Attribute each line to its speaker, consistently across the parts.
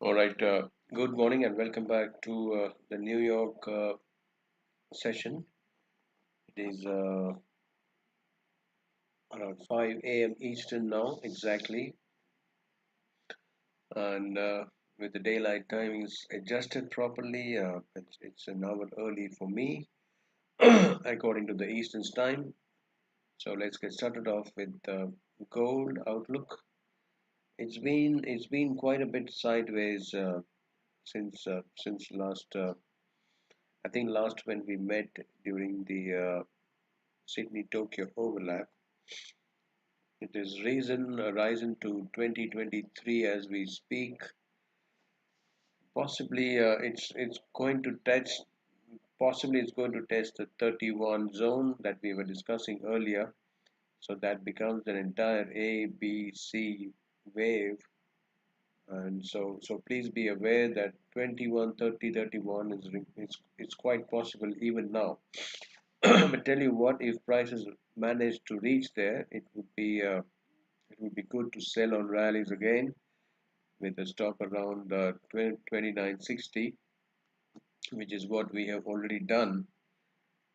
Speaker 1: All right. Good morning and welcome back to the New York session. It is around 5 a.m. Eastern now, exactly, and with the daylight timings adjusted properly, it's an hour early for me, according to the Eastern time. So let's get started off with gold outlook. It's been quite a bit sideways since last. I think last when we met during the Sydney Tokyo overlap. It is risen to 2023 as we speak. Possibly it's going to touch. Possibly it's going to test the 31 zone that we were discussing earlier. So that becomes an entire A, B, C wave. And so please be aware that 21, 30, 31 it's quite possible even now. But tell you what, if prices manage to reach there, it would be good to sell on rallies again with a stop around 2960, which is what we have already done.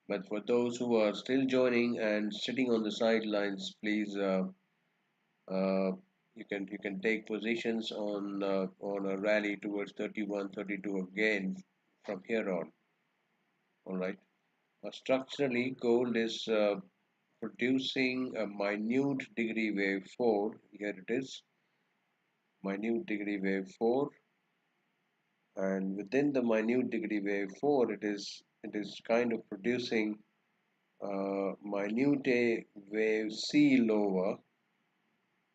Speaker 1: But for those who are still joining and sitting on the sidelines, please uh, you can take positions on a rally towards 31, 32 again from here on. All right. Structurally, gold is producing a minute degree wave 4. Here it is, minute degree wave 4, and within the minute degree wave 4 it is kind of producing minute wave C lower,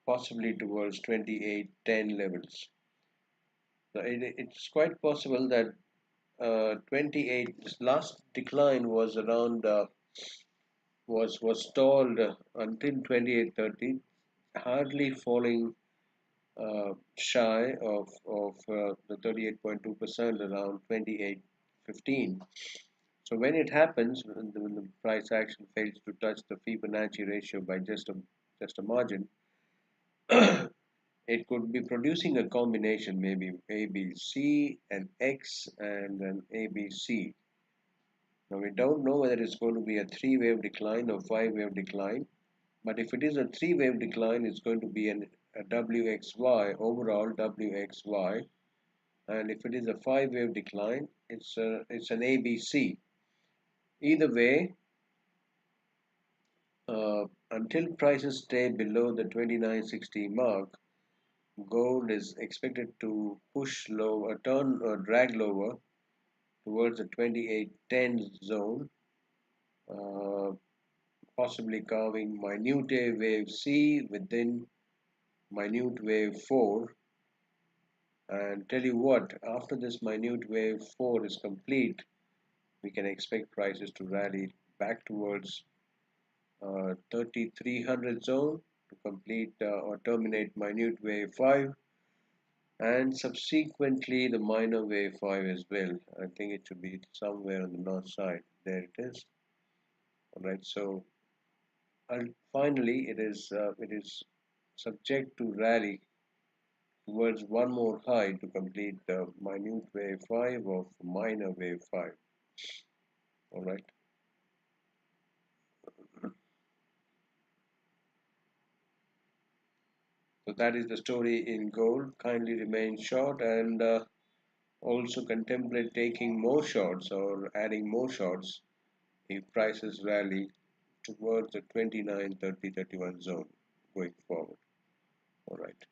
Speaker 1: possibly towards 2810 levels. So it's quite possible that 28 this last decline was around was stalled until 2830, hardly falling shy of the 38.2%, around 2815. So when it happens, when the price action fails to touch the Fibonacci ratio by just a margin, it could be producing a combination, maybe ABC, an X, and an ABC. Now we don't know whether it's going to be a three-wave decline or five-wave decline, but if it is a three-wave decline, it's going to be a WXY, overall WXY, and if it is a five-wave decline, it's an ABC. Either way, until prices stay below the 2960 mark, gold is expected to push lower, turn or drag lower towards the 2810 zone, uh, possibly carving minute wave C within minute wave 4. And tell you what, after this minute wave 4 is complete, we can expect prices to rally back towards 3300 zone to complete or terminate minute wave 5, and subsequently the minor wave 5 as well. I think it should be somewhere on the north side. There it is. All right. So finally, it is subject to rally towards one more high to complete the minute wave 5 of minor wave 5. All right. So that is the story in gold. Kindly remain short and also contemplate taking more shorts or adding more shorts if prices rally towards the 29, 30, 31 zone going forward. All right.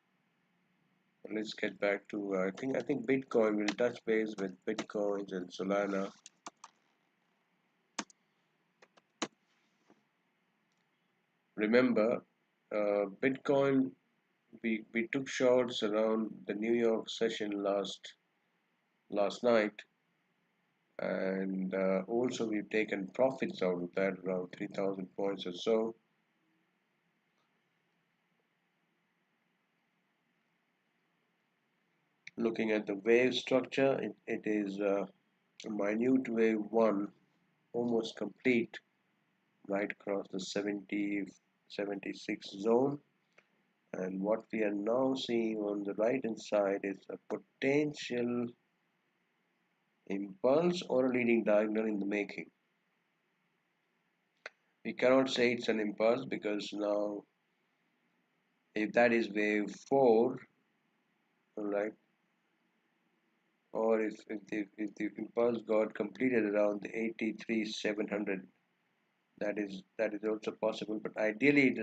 Speaker 1: Let's get back to I think Bitcoin. Will touch base with Bitcoins and Solana. Remember, Bitcoin. We took shorts around the New York session last night, and also we've taken profits out of that, around 3,000 points or so. Looking at the wave structure, it is minute wave 1, almost complete, right across the 70 76 zone, And what we are now seeing on the right hand side is a potential impulse or a leading diagonal in the making. We cannot say it's an impulse because now if that is wave 4, right, or if the impulse got completed around the 83,700, that is also possible, but ideally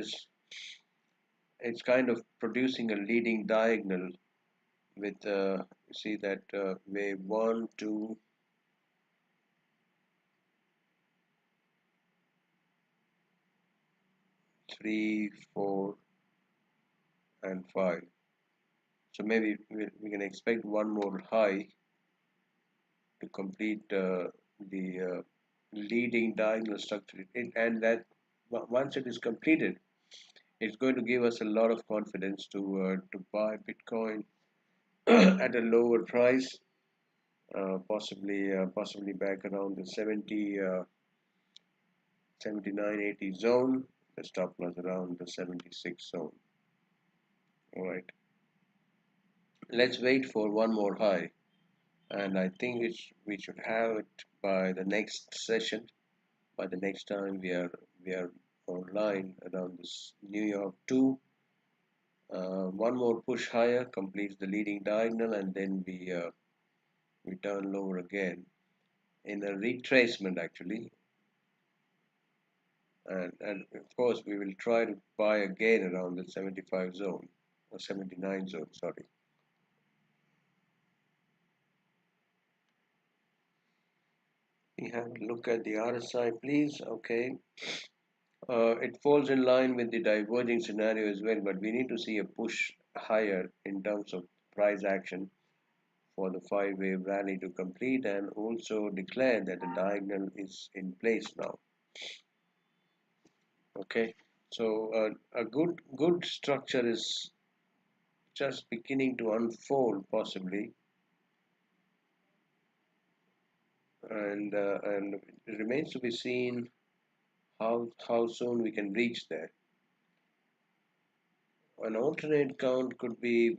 Speaker 1: it's kind of producing a leading diagonal with you see that wave 1, 2, 3, 4 and 5. So maybe we can expect one more high to complete the leading diagonal structure. And that once it is completed, it's going to give us a lot of confidence to buy Bitcoin at a lower price, possibly back around the 79, 80 zone. The stop loss around the 76 zone. All right, let's wait for one more high, and I think we should have it by the next session. By the next time we are online around this New York 2, one more push higher completes the leading diagonal, and then we turn lower again in a retracement actually, and of course we will try to buy again around the 75 zone or 79 zone, sorry. We have a look at the RSI, please. Okay, it falls in line with the diverging scenario as well, but we need to see a push higher in terms of price action for the 5-wave rally to complete, and also declare that the diagonal is in place now. Okay, so a good structure is just beginning to unfold possibly, and it remains to be seen how soon we can reach there. An alternate count could be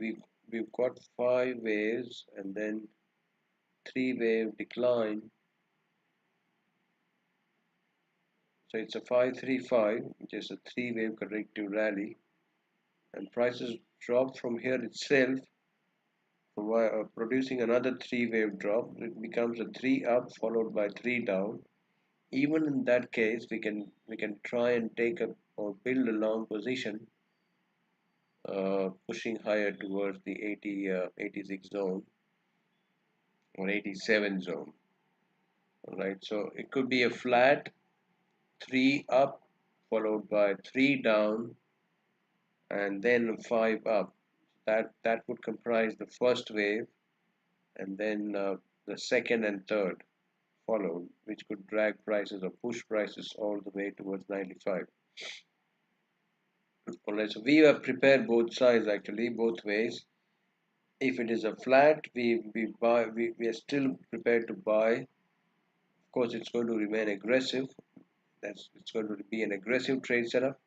Speaker 1: we've got 5 waves and then 3-wave decline. So it's a 535, which is a 3-wave corrective rally, and prices drop from here itself, producing another 3-wave drop. It becomes a 3 up followed by 3 down. Even in that case, we can try and take up or build a long position, pushing higher towards the 86 zone or 87 zone. All right, so it could be a flat 3 up followed by 3 down and then 5 up. That would comprise the first wave, and then the second and third followed, which could drag prices or push prices all the way towards 95. Alright, so we have prepared both sides actually, both ways. If it is a flat, we are still prepared to buy. Of course, it's going to remain aggressive. It's going to be an aggressive trade setup.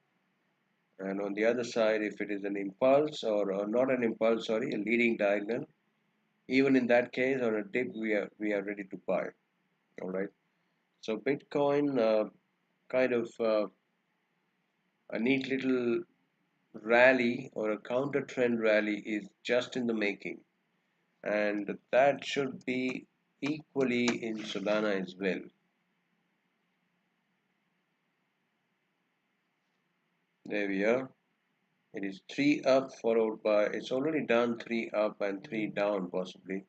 Speaker 1: And on the other side, if it is an impulse or not an impulse, sorry, a leading diagonal, even in that case, on a dip, we are ready to buy. All right. So Bitcoin, kind of a neat little rally or a counter trend rally is just in the making, and that should be equally in Solana as well. There we are. It is 3 up followed by, it's already done 3 up and 3 down possibly.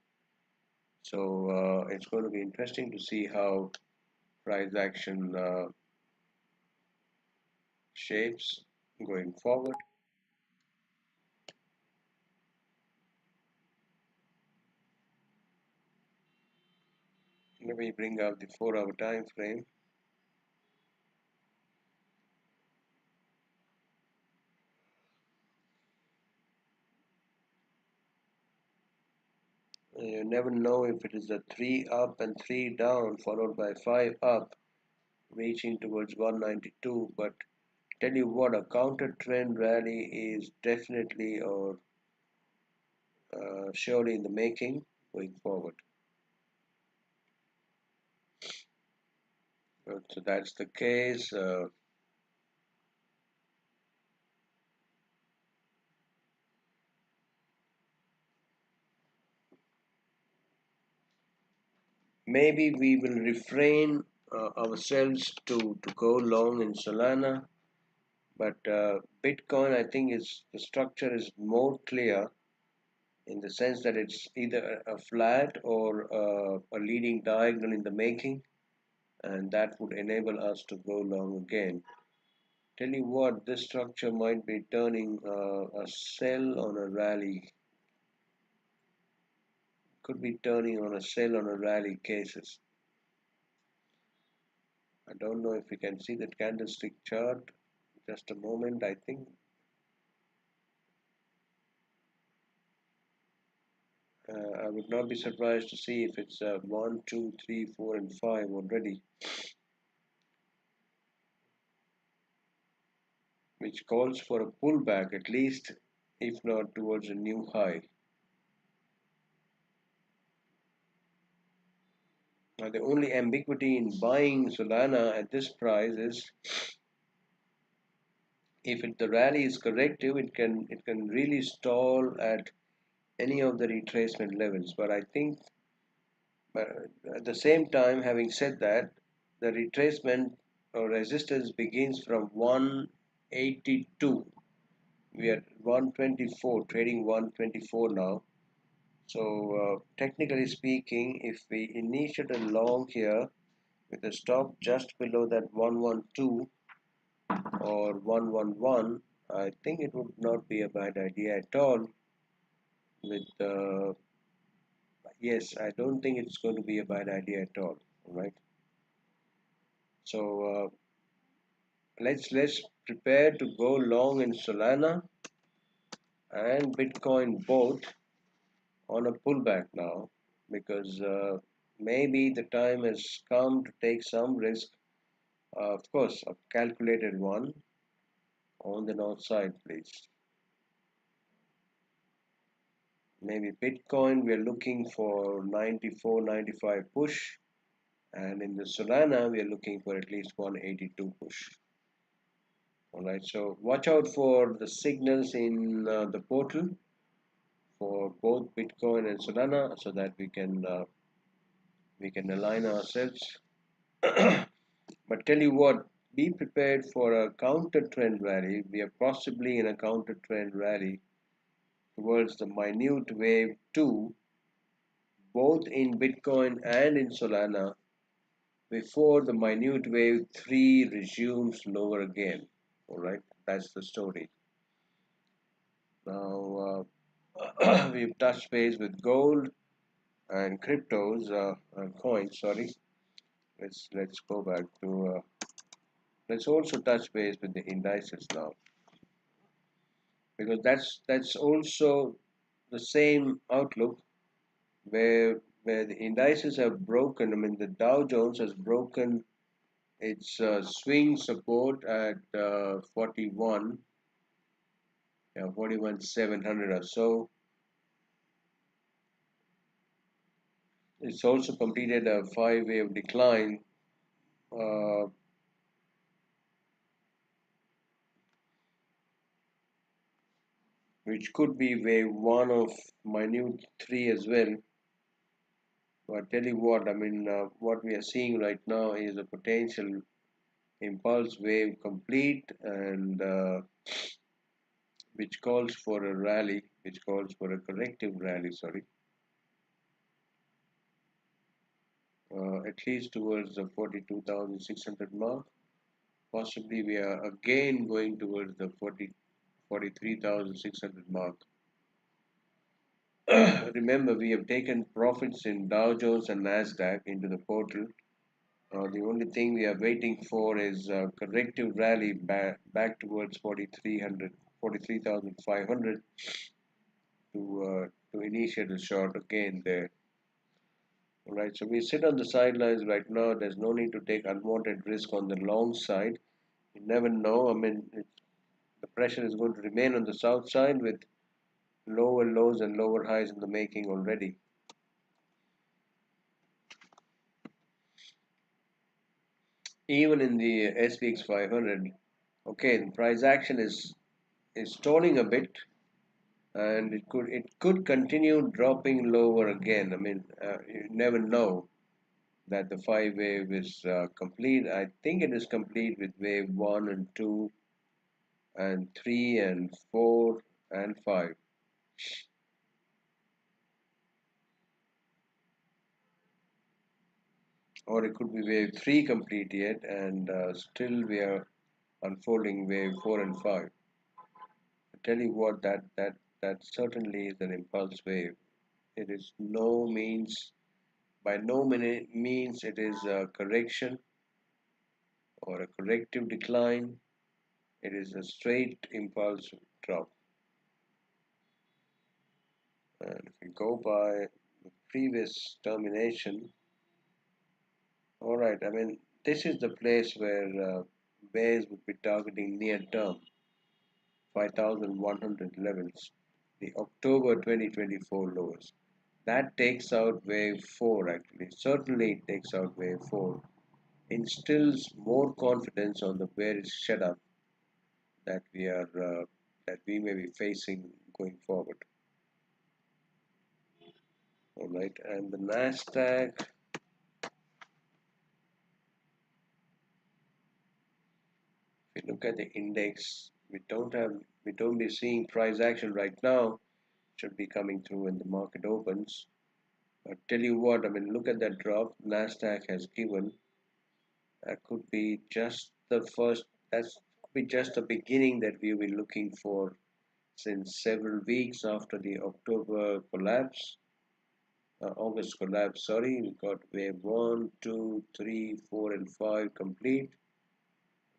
Speaker 1: So it's going to be interesting to see how price action shapes going forward. Let me bring up the 4-hour time frame. You never know if it is a 3 up and 3 down followed by 5 up reaching towards 192, but Tell you what, a counter trend rally is definitely or surely in the making going forward. So that's the case. Maybe we will refrain ourselves to go long in Solana, but Bitcoin, I think, is the structure is more clear in the sense that it's either a flat or a leading diagonal in the making, and that would enable us to go long again. Tell you what, this structure might be turning a sell on a rally, could be turning on a sell on a rally cases. I don't know if we can see the candlestick chart. Just a moment, I think. I would not be surprised to see if it's 1, 2, 3, 4, and 5 already, which calls for a pullback at least, if not towards a new high. Now, the only ambiguity in buying Solana at this price is if the rally is corrective, it can really stall at any of the retracement levels. But I think at the same time, having said that, the retracement or resistance begins from 182. We are 124, trading 124 now. So technically speaking, if we initiate a long here with a stop just below that 112 or 111, I think it would not be a bad idea at all. With yes, I don't think it's going to be a bad idea at all. All right. So let's prepare to go long in Solana and Bitcoin both on a pullback now, because maybe the time has come to take some risk, of course, a calculated one on the north side, please. Maybe Bitcoin, we are looking for 94, 95 push, and in the Solana, we are looking for at least 182 push. All right, so watch out for the signals in the portal for both Bitcoin and Solana, so that we can align ourselves. But tell you what, be prepared for a counter trend rally. We are possibly in a counter trend rally towards the minute wave 2, both in Bitcoin and in Solana, before the minute wave 3 resumes lower again. All right, that's the story. Now, we've touched base with gold and cryptos, coins. Sorry, let's go back to. Let's also touch base with the indices now, because that's also the same outlook where the indices have broken. I mean, the Dow Jones has broken its swing support at 41, yeah, 41,700 or so. It's also completed a 5-wave decline. Uh, which could be wave 1 of minute 3 as well. But tell you what, I mean, what we are seeing right now is a potential impulse wave complete, and which calls for a rally, which calls for a corrective rally, sorry, at least towards the 42,600 mark. Possibly we are again going towards the 43,600 mark. Remember, we have taken profits in Dow Jones and Nasdaq into the portal. The only thing we are waiting for is a corrective rally back towards 4,300, 43,500 to initiate a short again there. All right, so we sit on the sidelines right now. There's no need to take unwanted risk on the long side. You never know. I mean, the pressure is going to remain on the south side with lower lows and lower highs in the making already. Even in the SPX 500, okay, the price action is stalling a bit, and it could continue dropping lower again. I mean, you never know that the five wave is complete. I think it is complete with wave 1 and 2 and 3 and 4 and 5. Or it could be wave 3 complete yet, and still we are unfolding wave 4 and 5. I tell you what, that certainly is an impulse wave. It is no means, by no means it is a correction or a corrective decline. It is a straight impulse drop. And if we go by the previous termination, all right, I mean, this is the place where bears would be targeting near term 5,100 levels, the October 2024 lows. That takes out wave 4 actually. Certainly it takes out wave 4. Instills more confidence on the bearish setup that we may be facing going forward. All right, and the Nasdaq. If you look at the index, we don't be seeing price action right now. It should be coming through when the market opens. But tell you what, I mean, look at that drop Nasdaq has given. That could be just the first. That's could be just the beginning that we'll be looking for since several weeks after the October collapse, August collapse. Sorry, we got wave 1, 2, 3, 4, and 5 complete.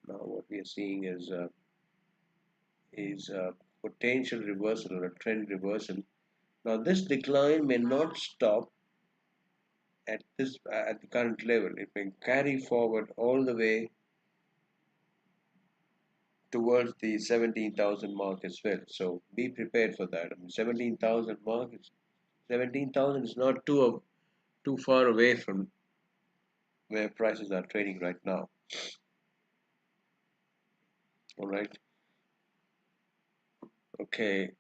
Speaker 1: Now what we are seeing is a potential reversal or a trend reversal. Now this decline may not stop at the current level. It may carry forward all the way towards the 17,000 mark as well. So be prepared for that. I mean, 17,000 mark is 17,000 is not too far away from where prices are trading right now. All right. Okay.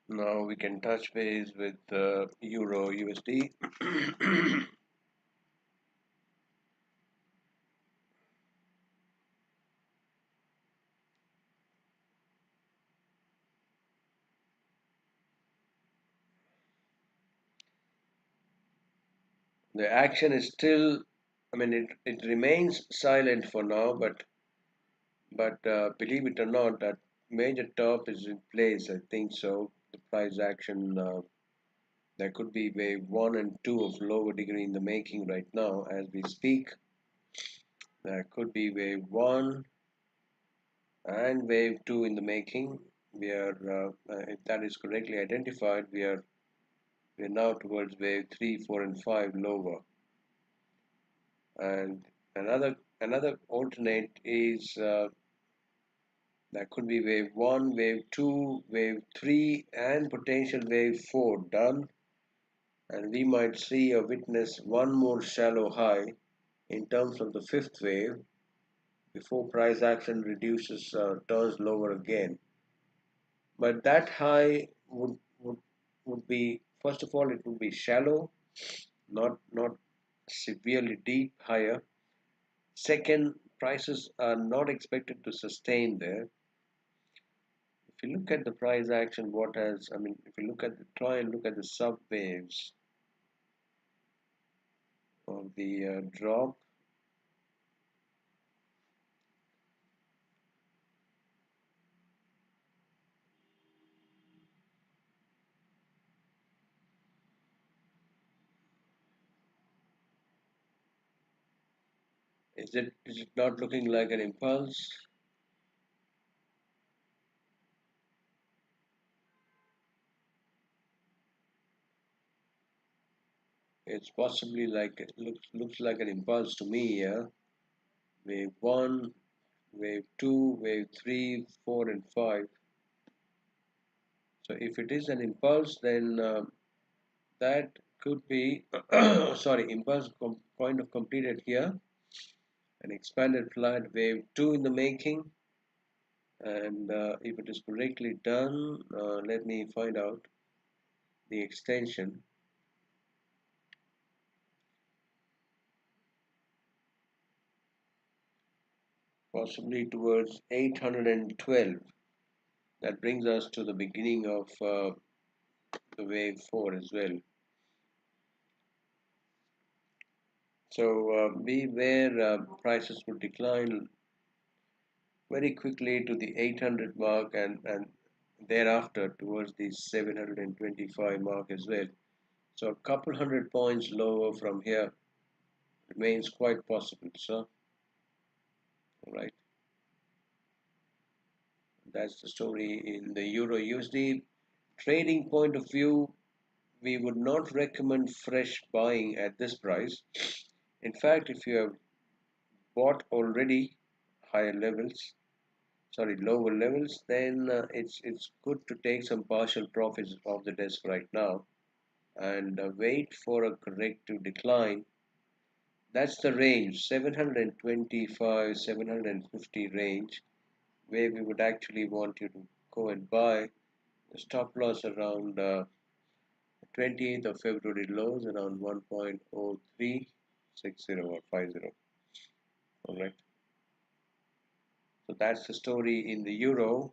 Speaker 1: Now we can touch base with Euro USD. The action is still, I mean, it remains silent for now, but believe it or not, that major top is in place. I think so. The price action, there could be wave 1 and 2 of lower degree in the making right now as we speak. There could be wave 1 and wave 2 in the making. We are, if that is correctly identified, we are now towards wave 3, 4, and 5 lower. And another alternate is that could be wave 1, wave 2, wave 3, and potential wave 4 done. And we might see or witness one more shallow high in terms of the fifth wave before price action reduces, turns lower again. But that high would be, first of all, it would be shallow, not severely deep higher. Second, prices are not expected to sustain there. If you look at the price action, I mean, if you try and look at the sub waves of the drop, is it not looking like an impulse? it's possibly like it looks like an impulse to me here. Wave 1, wave 2, wave 3, 4 and 5. So if it is an impulse, then that could be sorry, impulse kind of completed here, an expanded flat wave 2 in the making. And if it is correctly done, let me find out the extension. Possibly towards 812. That brings us to the beginning of the wave 4 as well. So where prices would decline very quickly to the 800 mark, and thereafter towards the 725 mark as well. So a couple hundred points lower from here remains quite possible, sir. All right. That's the story in the Euro USD. Trading point of view, we would not recommend fresh buying at this price. In fact, if you have bought already higher levels, sorry, lower levels, then it's good to take some partial profits off the desk right now and wait for a corrective decline. That's the range, 725, 750 range, where we would actually want you to go and buy. The stop loss around 28th of February lows around 1.0360 or 50. All right. So that's the story in the euro.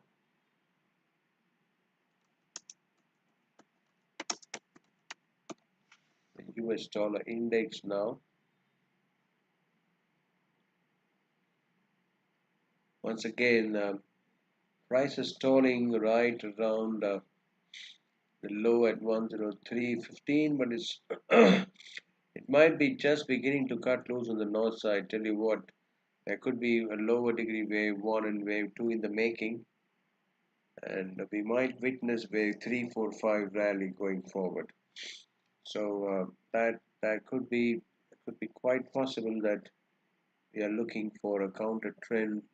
Speaker 1: The US dollar index now. Once again, price is stalling right around the low at 103.15, but it's it might be just beginning to cut loose on the north side. Tell you what, there could be a lower degree wave 1 and wave 2 in the making, and we might witness wave 3, 4, 5 rally going forward. So that could be quite possible that we are looking for a counter trend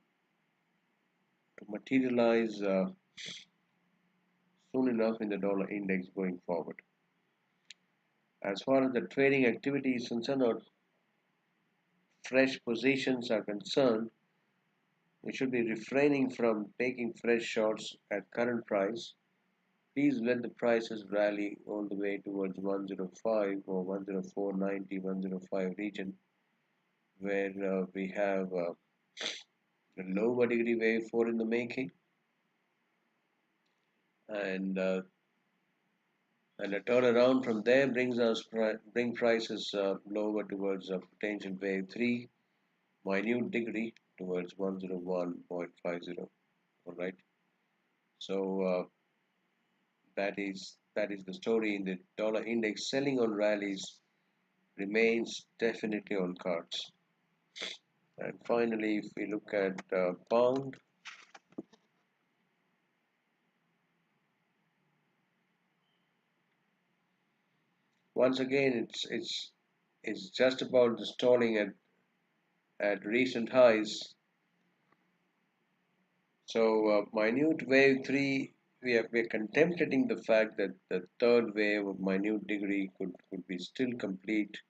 Speaker 1: to materialize soon enough in the dollar index going forward. As far as the trading activity is concerned or fresh positions are concerned, we should be refraining from taking fresh shorts at current price. Please let the prices rally all the way towards 105 or 104.90, 105 region, where we have a lower degree wave 4 in the making, and a turnaround from there brings us bring prices lower towards a potential wave 3, minute degree towards 101.50. All right. So that is the story in the dollar index. Selling on rallies remains definitely on cards. And finally, if we look at pound, once again it's just about the stalling at recent highs. So minute wave 3, we're contemplating the fact that the third wave of minute degree could be still complete,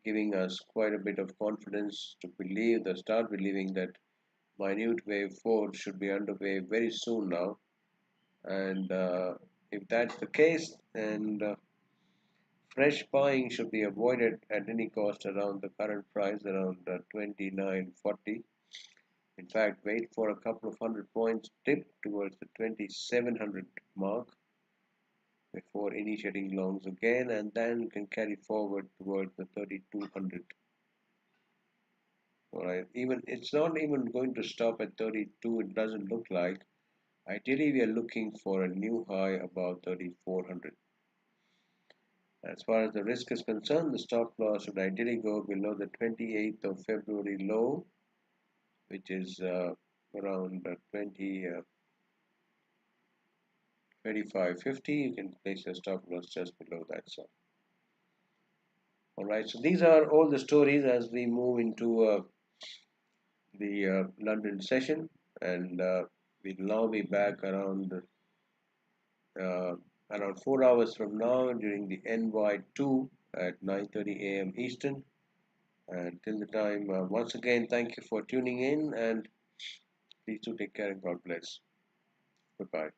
Speaker 1: giving us quite a bit of confidence to believe, the start believing that minute wave 4 should be underway very soon now. And if that's the case, then fresh buying should be avoided at any cost around the current price, around 29.40. In fact, wait for a couple of hundred points dip towards the 2700 mark before initiating longs again, and then can carry forward towards the 3200. Alright, even it's not even going to stop at 32, it doesn't look like. Ideally, we are looking for a new high above 3400. As far as the risk is concerned, the stop loss should ideally go below the 28th of February low, which is around 25.50. You can place your stop loss just below that. So All right, so these are all the stories as we move into the London session, and we'll now be back uh, around 4 hours from now during the NY2 at 9:30 a.m. Eastern. And till the time, once again, thank you for tuning in, and please do take care and God bless. Goodbye.